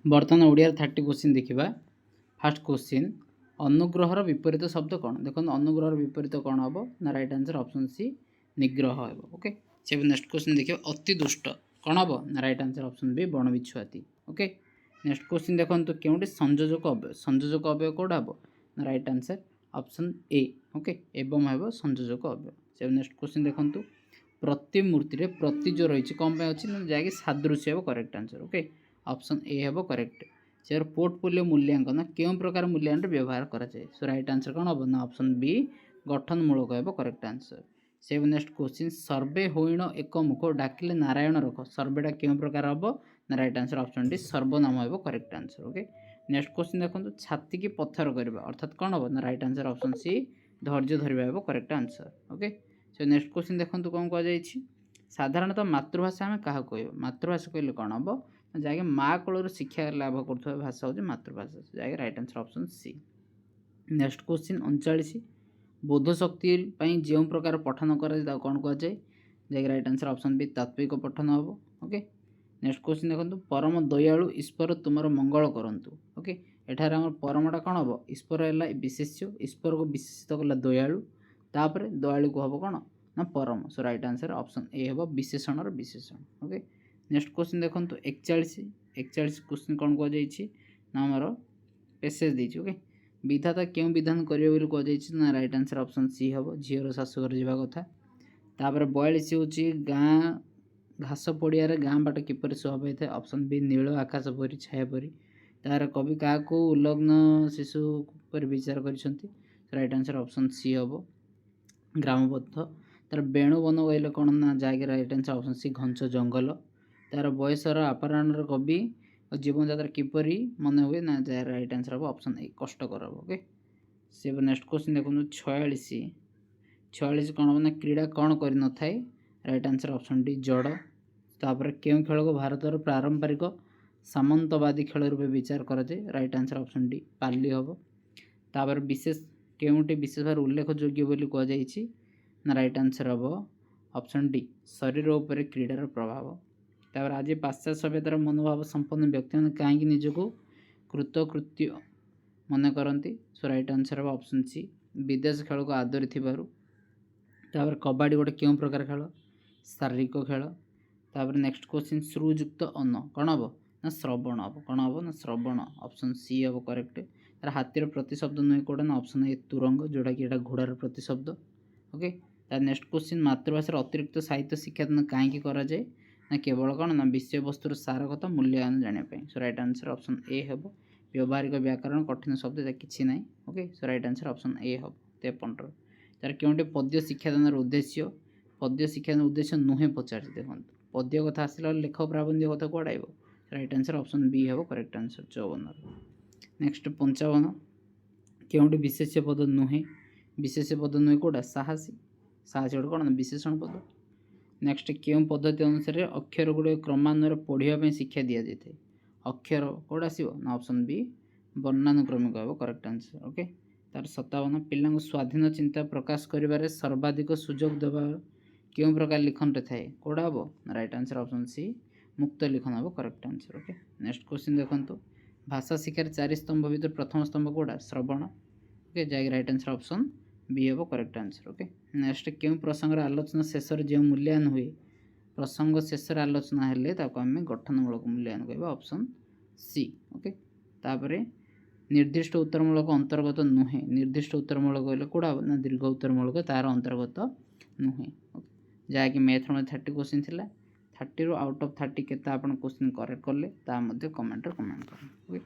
बर्तमान ओडिया 30 क्वेश्चन देखा। Fast question अनुग्रहर विपरीत शब्द कौन देखो अनुग्रहर विपरीत कौन हम ना राइट आंसर ऑप्शन सी निग्रह हे। ओके से नेक्स्ट क्वेश्चन देखिए अति दुष्ट कौन हम ना राइट आंसर ऑप्शन बी बण बिछुआती। ओके नेक्स्ट क्वेश्चन देखो क्योंटी संयोजक अवयव कौटा हम ना right answer option A. Okay एवं हम संयोजक अवयव से नेक्स्ट क्वेश्चन देखो प्रतिमूर्ति रे प्रति जो रही कौन अच्छी ना जैक सादृश्य हम correct answer. Okay option A हम करेक्ट से पोर्टफोलियो मूल्यांकन क्यों प्रकार मूल्यांकन व्यवहार कराए सो राइट आंसर कौन हम ना ऑप्शन बी गठनमूलक हम करेक्ट आंसर। से नेक्स्ट क्वेश्चन सर्वे होइण एक मुख डाकिले नारायण रख सर्वेटा क्यों प्रकार हम ना राइट आंसर ऑप्शन डी सर्वनाम हम correct answer. Okay next question देखो छाती की पत्थर करवा अर्थात कौन हम ना राइट आंसर ऑप्शन सी धैर्य धरवा हम correct answer. Okay so next question देखो कौन कहुई साधारणतः मातृभाषा आम क्या कह मातृभाषा कहले कौन हम जैसे माँ कोल शिक्षा लाभ कर भाषा हूँ मातृभाषा जैसे right answer option C. Next question 39 बोध शक्ति जो प्रकार पठन कर कौन कहुए जैसे राइट आंसर ऑप्शन बी तात्विक पठन हम। ओके नेक्स्ट क्वेश्चन देखो परम दयालु ईश्वर तुमर मंगल करंतु। ओके एठार आम परमटा कौन हम ईश्वर है विशेष्य ईश्वर को विशेषित कला दयालु तापर दयालु को हम कौन ना परम सो राइट आंसर ऑप्शन ए हम विशेषण विशेषण। ओके नेक्स्ट क्वेश्चन देखो 41 क्वेश्चन कौन कहुई ना आमर पेसेज देती। ओके विधाता क्यों विधान करेंगे कहुई ना राइट आंसर ऑप्शन सी हम झीर शाशुघर जावा कथा। तापर 42 हूँ गाँ घास पड़िया गाँ बाट किपर शोभा पाई था ऑप्शन बी नील आकाश परी छाया परी। तार कवि क्या उल्लग्न शिशु पर विचार कर राइट आंसर ऑप्शन सी हम ग्रामबद्ध। तार बेणु वन कहले कौन ना जैक राइट आंसर ऑप्शन सी घंच जंगल। तार बयसर अपराह्न कवि जीवन यात्रा किपरि मन हुए ना जैक राइट आंसर हम ऑप्शन ए कष्टकर। ओके से नेक्स्ट क्वेश्चन देखो 46 कौन हम ना क्रीड़ा कौन कर न थाए राइट आंसर ऑप्शन डी जड़। तापर क्यों खेल को भारतर पारंपरिक सामंतवादी खेल रूप विचार कराए राइट आंसर ऑप्शन डी पाली हम। तापर विशेष क्योंटी विशेष भाव उल्लेखयोग्य बोली कहुई ना राइट आंसर हम ऑप्शन डी शरीर उपर क्रीडार प्रभाव। तापर आज पाश्चात्य सभ्यतार मनोभाव संपन्न व्यक्ति मैंने कहीं निजक कृतकृत्य मन करती सो राइट आंसर हम ऑप्शन सी विदेश खेल को आदरी थी। तापर कबाड़ी गोटे क्यों प्रकार खेल शारीरिक खेल। तापर नेक्स्ट क्वेश्चन श्रुयुक्त अन्न कौन हम ना श्रवण हम कौन हम ना श्रवण ऑप्शन सी हम करेक्ट। तार हाथीर प्रतिशब्द नुहे कौटा ना ऑप्शन ए तुरंग जोटा कि घोड़ार प्रतिशब्द। ओके तार नेक्स्ट क्वेश्चन मातृभाषा अतिरिक्त साहित्य शिक्षादान कहीं कराए ना केवल कौन ना विषय वस्तुर सार कथा मूल्यांकन जानापी सो राइट आंसर ऑप्शन ए हम व्यवहारिक व्याकरण कठिन शब्द कि ना। Okay so right answer option A हम 53 तार क्योंटे पद्य शिक्षादान उद्देश्य पद्य शिक्षादान उद्देश्य नुहे पचार देखो पद्य कथा आसला लेख प्राबंध्य कथा कौड़ राइट आंसर ऑप्शन बी हम करेक्ट आंसर 54। नेक्स्ट 55 क्योंटे विशेष्य पद नुहे विशेष्य पद नुहे कौटा साहसी साहसी गोटे कौन विशेषण पद। नेक्स्ट क्यों पद्धति अनुसार अक्षर गुड़े क्रमान्वय पढ़ाई शिक्षा दि जाए अक्षर कौट आसो ना ऑप्शन बी वर्णानुक्रमिक हम करेक्ट आंसर। ओके तार 57 पिला स्वाधीन चिंता प्रकाश कर सर्वाधिक सुजोग देवा क्यों प्रकार लिखन थाए कौड़ा हम राइट आंसर ऑप्शन सी मुक्त लिखन हम correct answer. Okay next question देखो भाषा शिक्षार 4 स्तंभ भर प्रथम स्तंभ कौड़ा श्रवण। ओके जैक राइट आंसर ऑप्शन बी हम करेक्ट आंसर। ओके नेक्स्ट क्यों प्रसंग आलोचना शेष जो मूल्यांकन हुए प्रसंग शेष आलोचना हेल्ले आम गठनमूलक मूल्यांकन कह ऑप्शन सी। ओके तापर निर्दिष्ट उत्तरमूलक अंतर्गत नुहे निर्दिष्ट उत्तरमूलक कहले कौड़ा ना दीर्घ उत्तरमूलक तार अंतर्गत नुहे। जहाँकि मैथ 30 क्वेश्चन थिला 30 आउट ऑफ 30 के क्वेश्चन करेक्ट कले कमेंट करें। ओके।